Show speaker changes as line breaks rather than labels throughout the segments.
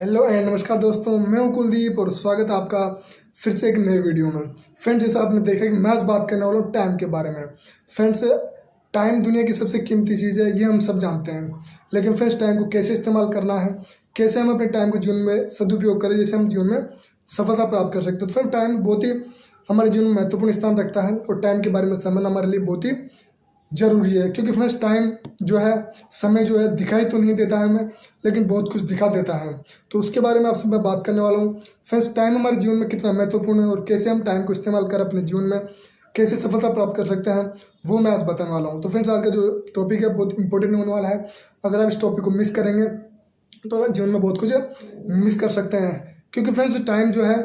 Hello and नमस्कार दोस्तों, मैं हूं कुलदीप और स्वागत है आपका फिर से एक नए वीडियो में। फ्रेंड्स, जैसा आपने देखा कि मैं आज बात करने वाला हूं टाइम के बारे में। फ्रेंड्स, टाइम दुनिया की सबसे कीमती चीज़ है, ये हम सब जानते हैं। लेकिन फ्रेंड्स, टाइम को कैसे इस्तेमाल करना है, कैसे हम अपने टाइम को जीवन में सदुपयोग करें, जैसे हम जीवन में सफलता प्राप्त कर सकते हैं। तो फ्रेंड, टाइम बहुत ही हमारे जीवन में महत्वपूर्ण स्थान रखता है और टाइम के बारे में समझना हमारे लिए बहुत ही जरूरी है। क्योंकि फ्रेंड्स, टाइम जो है, समय जो है, दिखाई तो नहीं देता है हमें, लेकिन बहुत कुछ दिखा देता है। तो उसके बारे में आपसे मैं बात करने वाला हूँ। फ्रेंड्स, टाइम हमारे जीवन में कितना महत्वपूर्ण है और कैसे हम टाइम को इस्तेमाल कर अपने जीवन में कैसे सफलता प्राप्त कर सकते हैं, वो मैं आज बताने वाला हूँ। तो फ्रेंड्स, आज का जो टॉपिक है बहुत इंपॉर्टेंट होने वाला है। अगर आप इस टॉपिक को मिस करेंगे तो जीवन में बहुत कुछ मिस कर सकते हैं। क्योंकि फ्रेंड्स, टाइम जो है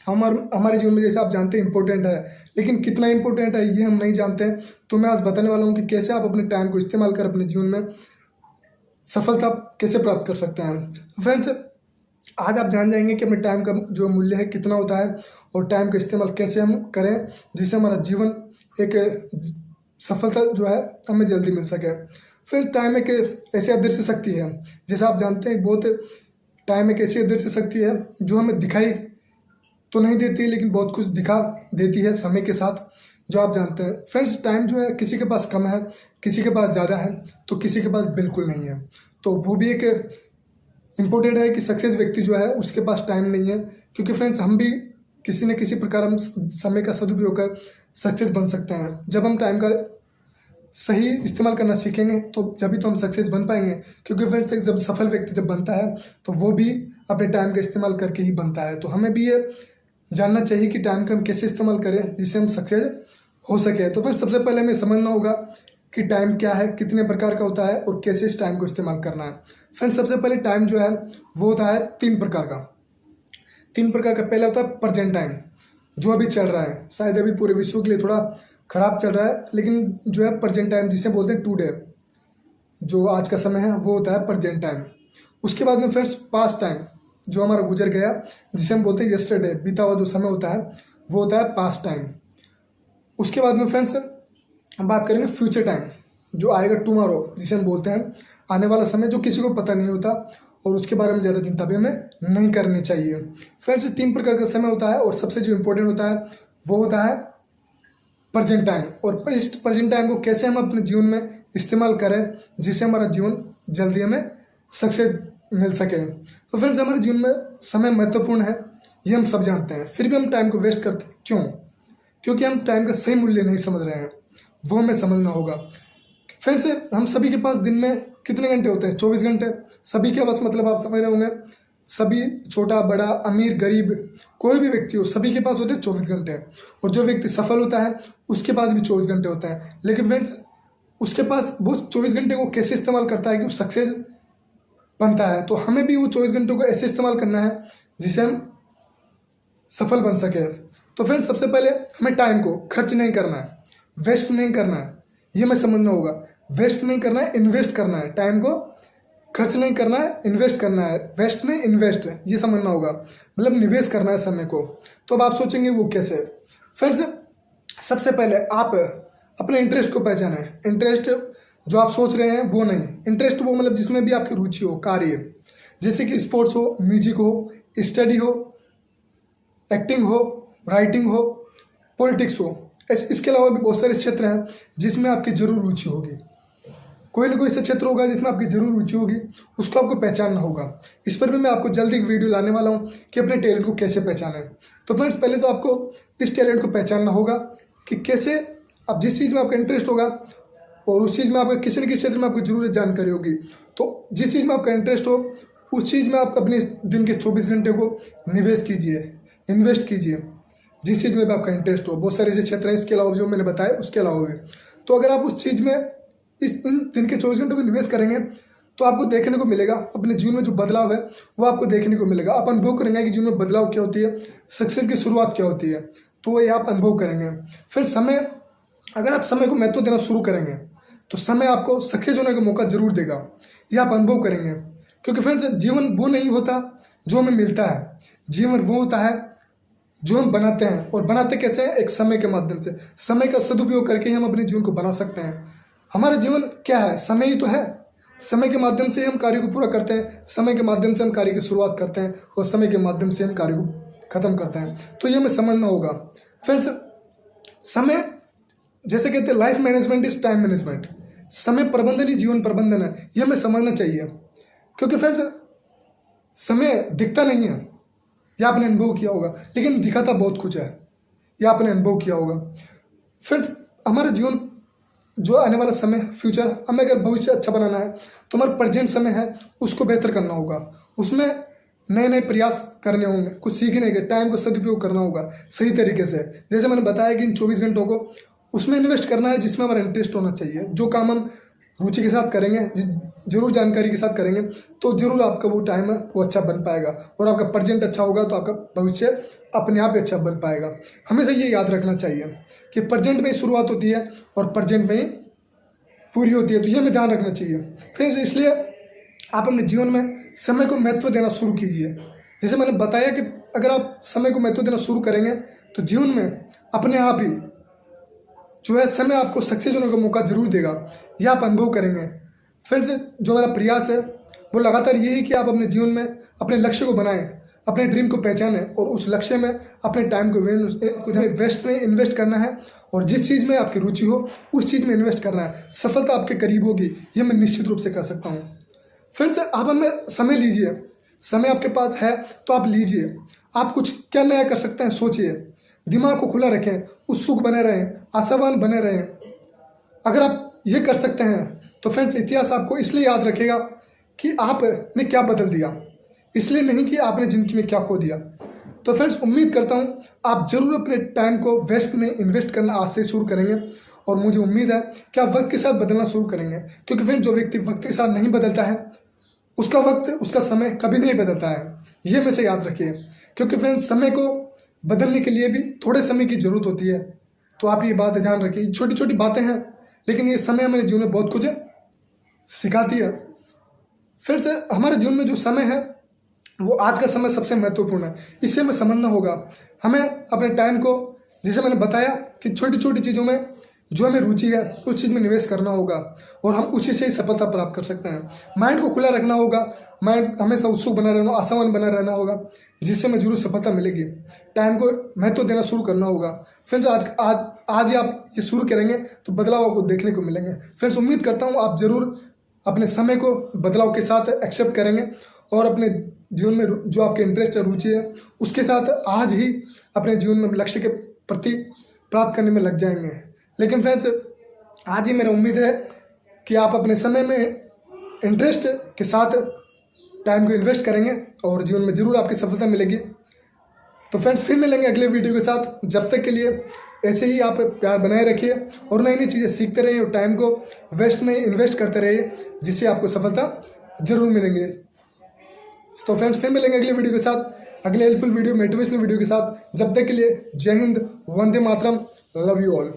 हमारे जीवन में, जैसे आप जानते हैं, इंपॉर्टेंट है, लेकिन कितना इंपॉर्टेंट है ये हम नहीं जानते। तो मैं आज बताने वाला हूँ कि कैसे आप अपने टाइम को इस्तेमाल कर अपने जीवन में सफलता कैसे प्राप्त कर सकते हैं। फ्रेंड्स, आज आप जान जाएंगे कि अपने टाइम का जो मूल्य है कितना होता है और टाइम का इस्तेमाल कैसे हम करें, जिससे हमारा जीवन एक सफलता जो है हमें जल्दी मिल सके। फिर टाइम एक ऐसी अदृश्य शक्ति है, जैसे आप जानते हैं, बहुत टाइम एक ऐसी अदृश्य शक्ति है जो हमें दिखाई तो नहीं देती, लेकिन बहुत कुछ दिखा देती है समय के साथ, जो आप जानते हैं। फ्रेंड्स, टाइम जो है किसी के पास कम है, किसी के पास ज़्यादा है, तो किसी के पास बिल्कुल नहीं है। तो वो भी एक इम्पोर्टेंट है कि सक्सेस व्यक्ति जो है उसके पास टाइम नहीं है। क्योंकि फ्रेंड्स, हम भी किसी न किसी प्रकार हम समय का सदुपयोग कर सक्सेस बन सकते हैं। जब हम टाइम का सही इस्तेमाल करना सीखेंगे तो जब तो हम सक्सेस बन पाएंगे। क्योंकि फ्रेंड्स, जब सफल व्यक्ति जब बनता है तो वो भी अपने टाइम का इस्तेमाल करके ही बनता है। तो हमें भी ये जानना चाहिए कि टाइम का हम कैसे इस्तेमाल करें जिससे हम सक्सेस हो सके। तो फिर सबसे पहले हमें समझना होगा कि टाइम क्या है, कितने प्रकार का होता है और कैसे इस टाइम को इस्तेमाल करना है। फ्रेंड्स, सबसे पहले टाइम जो है वो होता है तीन प्रकार का। पहला होता है प्रेजेंट टाइम, जो अभी चल रहा है। शायद अभी पूरे विश्व के लिए थोड़ा खराब चल रहा है, लेकिन जो है प्रेजेंट टाइम, जिसे बोलते हैं टुडे, जो आज का समय है, वो होता है प्रेजेंट टाइम। उसके बाद में फ्रेंड्स, पास्ट टाइम, जो हमारा गुजर गया, जिसे हम बोलते हैं यस्टरडे, बीता हुआ जो समय होता है, वो होता है पास्ट टाइम। उसके बाद में फ्रेंड्स हम बात करेंगे फ्यूचर टाइम, जो आएगा टुमारो, जिसे हम बोलते हैं आने वाला समय, जो किसी को पता नहीं होता और उसके बारे में ज़्यादा चिंता भी हमें नहीं करनी चाहिए। फ्रेंड्स, तीन प्रकार का समय होता है और सबसे जो इम्पोर्टेंट होता है वो होता है प्रेजेंट टाइम। और इस प्रेजेंट टाइम को कैसे हम अपने जीवन में इस्तेमाल करें जिससे हमारा जीवन जल्दी हमें सक्सेस मिल सके। तो फ्रेंड्स, हमारे जीवन में समय महत्वपूर्ण है, ये हम सब जानते हैं, फिर भी हम टाइम को वेस्ट करते हैं। क्यों? क्योंकि हम टाइम का सही मूल्य नहीं समझ रहे हैं, वो हमें समझना होगा। फ्रेंड्स, हम सभी के पास दिन में कितने घंटे होते हैं? 24 घंटे। सभी के पास, मतलब आप समझ रहे होंगे, सभी, छोटा बड़ा, अमीर गरीब, कोई भी व्यक्ति हो, सभी के पास होते हैं 24 घंटे। और जो व्यक्ति सफल होता है उसके पास भी 24 घंटे होते हैं। लेकिन फ्रेंड्स, उसके पास वो 24 घंटे को कैसे इस्तेमाल करता है कि वो सक्सेस बनता है। तो हमें भी वो 24 घंटों को ऐसे इस्तेमाल करना है जिससे हम सफल बन सके। तो फ्रेंड्स, सबसे पहले हमें टाइम को खर्च नहीं करना है, वेस्ट नहीं करना है, ये हमें समझना होगा। वेस्ट नहीं करना है, इन्वेस्ट करना है। टाइम को खर्च नहीं करना है, इन्वेस्ट करना है। वेस्ट नहीं, इन्वेस्ट, ये समझना होगा, मतलब निवेश करना है समय को। तो अब आप सोचेंगे वो कैसे? फ्रेंड्स, सबसे पहले आप अपने इंटरेस्ट को पहचानें। इंटरेस्ट जो आप सोच रहे हैं वो नहीं, इंटरेस्ट वो मतलब जिसमें भी आपकी रुचि हो, कार्य, जैसे कि स्पोर्ट्स हो, म्यूजिक हो, स्टडी हो, एक्टिंग हो, राइटिंग हो, पॉलिटिक्स हो। इसके अलावा भी बहुत सारे क्षेत्र हैं जिसमें आपकी जरूर रुचि होगी। कोई ना कोई ऐसा क्षेत्र होगा जिसमें आपकी जरूर रुचि होगी, उसको आपको पहचानना होगा। इस पर भी मैं आपको जल्दी एक वीडियो लाने वाला हूँ कि अपने टैलेंट को कैसे पहचानें। तो फ्रेंड्स, पहले तो आपको इस टैलेंट को पहचानना होगा कि कैसे आप जिस चीज़ में आपका इंटरेस्ट होगा और उस चीज़ में आपका किसी न किसी क्षेत्र में आपको जरूर जानकारी होगी, तो जिस चीज़ में आपका इंटरेस्ट हो उस चीज़ में आप अपने दिन के 24 घंटे को निवेश कीजिए, इन्वेस्ट कीजिए, जिस चीज़ में भी आपका इंटरेस्ट हो। बहुत सारे ऐसे क्षेत्र हैं इसके अलावा जो मैंने बताया, उसके अलावा भी। तो अगर आप उस चीज़ में इन दिन के 24 घंटों को निवेश करेंगे तो आपको देखने को मिलेगा, अपने जीवन में जो बदलाव है वो आपको देखने को मिलेगा। आप अनुभव करेंगे कि जीवन में बदलाव क्या होती है, सक्सेस की शुरुआत क्या होती है, तो ये आप अनुभव करेंगे। फिर समय, अगर आप समय को महत्व देना शुरू करेंगे तो समय आपको सक्सेस होने का मौका जरूर देगा, ये आप अनुभव करेंगे। क्योंकि फ्रेंड्स, जीवन वो नहीं होता जो हमें मिलता है, जीवन वो होता है जो हम बनाते हैं। और बनाते कैसे हैं? एक समय के माध्यम से। समय का सदुपयोग करके ही हम अपने जीवन को बना सकते हैं। हमारा जीवन क्या है? समय ही तो है। समय के माध्यम से हम कार्य को पूरा करते हैं, समय के माध्यम से हम कार्य की शुरुआत करते हैं और समय के माध्यम से हम कार्य को खत्म करते हैं। तो ये हमें समझना होगा फ्रेंड्स। समय जैसे कहते हैं life management is time management, समय प्रबंधन ही जीवन प्रबंधन है, ये हमें समझना चाहिए। क्योंकि फ्रेंड्स समय दिखता नहीं है, यह आपने अनुभव किया होगा, लेकिन दिखाता बहुत कुछ है, यह आपने अनुभव किया होगा। फ्रेंड्स हमारा जीवन जो आने वाला समय फ्यूचर, हमें अगर भविष्य अच्छा बनाना है तो हमारा प्रेजेंट समय है उसको बेहतर करना होगा, उसमें नए नए प्रयास करने होंगे, कुछ सीखने के, टाइम को सदुपयोग करना होगा सही तरीके से। जैसे मैंने बताया कि इन 24 घंटों को उसमें इन्वेस्ट करना है जिसमें हमारा इंटरेस्ट होना चाहिए। जो काम हम रुचि के साथ करेंगे, जरूर जानकारी के साथ करेंगे, तो जरूर आपका वो टाइम है वो अच्छा बन पाएगा और आपका प्रेजेंट अच्छा होगा तो आपका भविष्य अपने आप ही अच्छा बन पाएगा। हमेशा ये याद रखना चाहिए कि प्रेजेंट में ही शुरुआत होती है और प्रेजेंट में ही पूरी होती है, तो ये हमें ध्यान रखना चाहिए फ्रेंड्स। इसलिए आप अपने जीवन में समय को महत्व देना शुरू कीजिए। जैसे मैंने बताया कि अगर आप समय को महत्व देना शुरू करेंगे तो जीवन में अपने आप ही जो है समय आपको सक्सेस होने का मौका जरूर देगा, यह आप अनुभव करेंगे फ्रेंड्स। जो मेरा प्रयास है वो लगातार यही कि आप अपने जीवन में अपने लक्ष्य को बनाएं, अपने ड्रीम को पहचानें और उस लक्ष्य में अपने टाइम को वेस्ट में इन्वेस्ट करना है और जिस चीज़ में आपकी रुचि हो उस चीज़ में इन्वेस्ट करना है। सफलता आपके करीब होगी, ये मैं निश्चित रूप से कह सकता हूँ फ्रेंड्स। आप हमें समय लीजिए, समय आपके पास है तो आप लीजिए, आप कुछ क्या नया कर सकते हैं सोचिए, दिमाग को खुला रखें, उत्सुक बने रहें, आशावान बने रहें। अगर आप ये कर सकते हैं तो फ्रेंड्स इतिहास आपको इसलिए याद रखेगा कि आपने क्या बदल दिया, इसलिए नहीं कि आपने जिंदगी में क्या खो दिया। तो फ्रेंड्स उम्मीद करता हूँ आप जरूर अपने टाइम को वेस्ट में इन्वेस्ट करना आज से शुरू करेंगे और मुझे उम्मीद है कि आप वक्त के साथ बदलना शुरू करेंगे। क्योंकि फ्रेंड्स जो व्यक्ति वक्त के साथ नहीं बदलता है उसका वक्त, उसका समय कभी नहीं बदलता है, ये हमेशा याद रखिए। क्योंकि फ्रेंड्स समय को बदलने के लिए भी थोड़े समय की जरूरत होती है, तो आप ये बात ध्यान रखिए। छोटी छोटी बातें हैं लेकिन ये समय मेरे जीवन में बहुत कुछ सिखाती है। फिर से हमारे जीवन में जो समय है वो आज का समय सबसे महत्वपूर्ण है, इससे हमें समझना होगा। हमें अपने टाइम को, जैसे मैंने बताया कि छोटी छोटी चीज़ों में जो हमें रुचि है उस चीज़ में निवेश करना होगा और हम उसी से ही सफलता प्राप्त कर सकते हैं। माइंड को खुला रखना होगा, माइंड हमेशा उत्सुक बना रहना, आशावान बना रहना होगा, जिससे हमें जरूर सफलता मिलेगी। टाइम को महत्व देना शुरू करना होगा फ्रेंड्स। आज ही आप ये शुरू करेंगे तो बदलाव आपको देखने को मिलेंगे फ्रेंड्स। उम्मीद करता हूँ आप जरूर अपने समय को बदलाव के साथ एक्सेप्ट करेंगे और अपने जीवन में जो आपके इंटरेस्ट है, रुचि है, उसके साथ आज ही अपने जीवन में लक्ष्य के प्रति प्राप्त करने में लग जाएंगे। लेकिन फ्रेंड्स आज ही मेरा उम्मीद है कि आप अपने समय में इंटरेस्ट के साथ टाइम को इन्वेस्ट करेंगे और जीवन में जरूर आपकी सफलता मिलेगी। तो फ्रेंड्स फिर मिलेंगे अगले वीडियो के साथ। जब तक के लिए ऐसे ही आप प्यार बनाए रखिए और नई नई चीज़ें सीखते रहिए और टाइम को वेस्ट में इन्वेस्ट करते रहिए, जिससे आपको सफलता जरूर मिलेंगे। तो फ्रेंड्स फिर मिलेंगे अगले वीडियो के साथ, अगले हेल्पफुल वीडियो, मोटिवेशनल वीडियो के साथ। जब तक के लिए जय Hind, Vande Mataram, love you all.